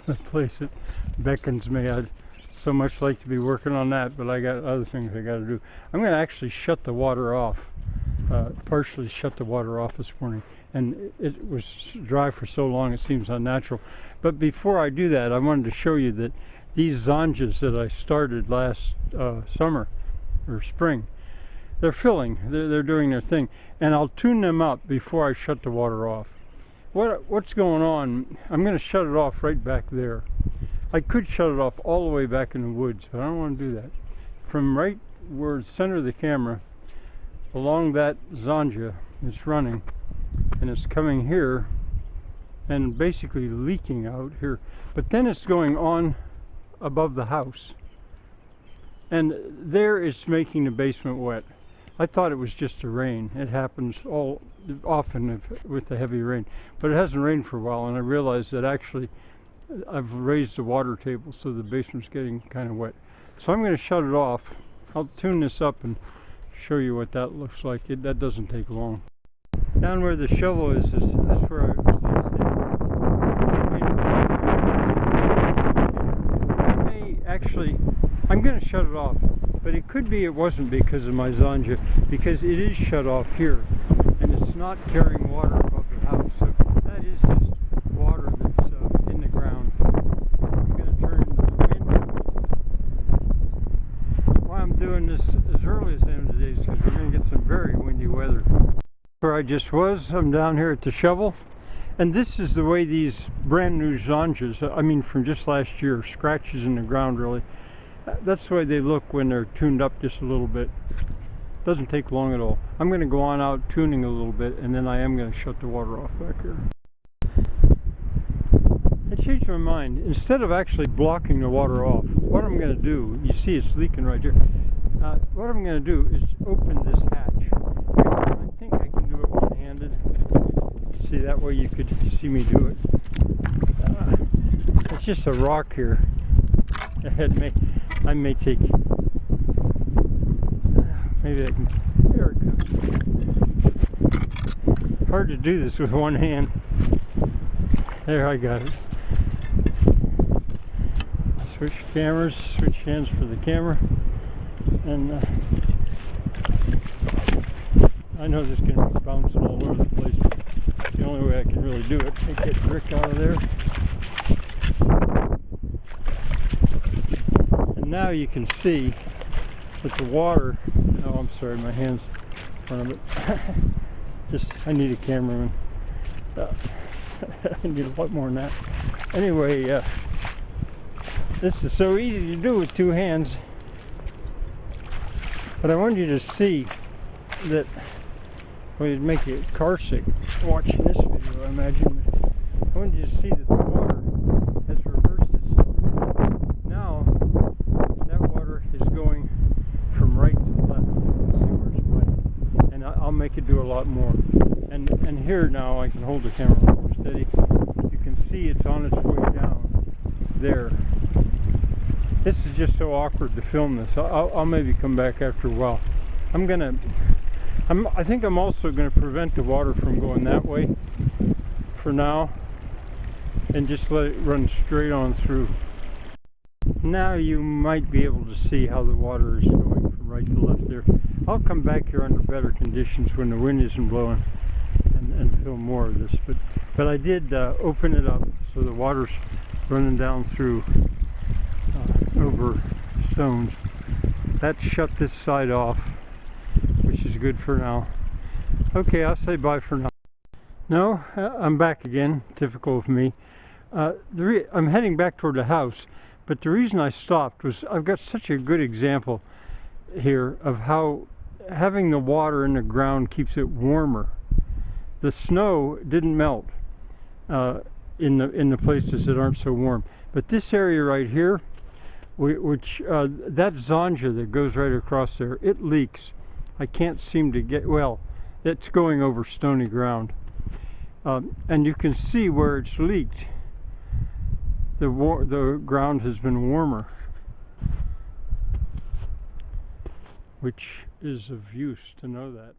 the place that beckons me. I'd so much like to be working on that, but I got other things I got to do. I'm going to actually shut the water off, partially shut the water off this morning. And it was dry for so long it seems unnatural. But before I do that, I wanted to show you that these zonjas that I started last summer or spring, they're filling, they're doing their thing. And I'll tune them up before I shut the water off. What's going on, I'm going to shut it off right back there. I could shut it off all the way back in the woods, but I don't want to do that. From right where the center of the camera, along that zonja, it's running, and it's coming here and basically leaking out here. But then it's going on above the house. And there it's making the basement wet. I thought it was just the rain. It happens often with the heavy rain. But it hasn't rained for a while, and I realized that actually I've raised the water table so the basement's getting kind of wet. So I'm going to shut it off. I'll tune this up and show you what that looks like. That doesn't take long. Down where the shovel is that's where I was I'm going to shut it off, but it could be it wasn't because of my zonja, because it is shut off here, and it's not carrying water above the house, so that is just water that's in the ground. I'm going to turn into the wind. Why I'm doing this as early as the end of the day is because we're going to get some very windy weather. Where I just was, I'm down here at the shovel, and this is the way these brand new zonjas, I mean from just last year, scratches in the ground really, that's the way they look when they're tuned up just a little bit. Doesn't take long at all. I'm going to go on out tuning a little bit, and then I am going to shut the water off back here. I changed my mind. Instead of actually blocking the water off, what I'm going to do, you see it's leaking right here, what I'm going to do is open this hatch. I think I can do it one-handed. See, that way you could see me do it. It's just a rock here. I may take, maybe I can, there it goes. Hard to do this with one hand. There, I got it. Switch cameras, switch hands for the camera. And I know this can be bouncing all over the place, but the only way I can really do it, take that brick out of there. And now you can see that the water, oh I'm sorry, my hand's in front of it. I need a cameraman. I need a lot more than that. Anyway, this is so easy to do with two hands. But I want you to see that, well, it'd make you car sick watching this video, I imagine. I want you to see that the water has reversed itself. Now, that water is going from right to left. Let's see where it's playing. And I'll make it do a lot more. And here now, I can hold the camera a little more steady. You can see it's on its way down there. This is just so awkward to film this. I'll maybe come back after a while. I think I'm also going to prevent the water from going that way for now and just let it run straight on through. Now you might be able to see how the water is going from right to left there. I'll come back here under better conditions when the wind isn't blowing and film more of this. But I did open it up so the water's running down through over stones. That shut this side off, which is good for now. Okay, I'll say bye for now. No, I'm back again, typical of me. I'm heading back toward the house, but the reason I stopped was I've got such a good example here of how having the water in the ground keeps it warmer. The snow didn't melt in the places that aren't so warm, but this area right here, which that zonja that goes right across there, it leaks. I can't seem to get, well, it's going over stony ground. And you can see where it's leaked. The ground has been warmer, which is of use to know that.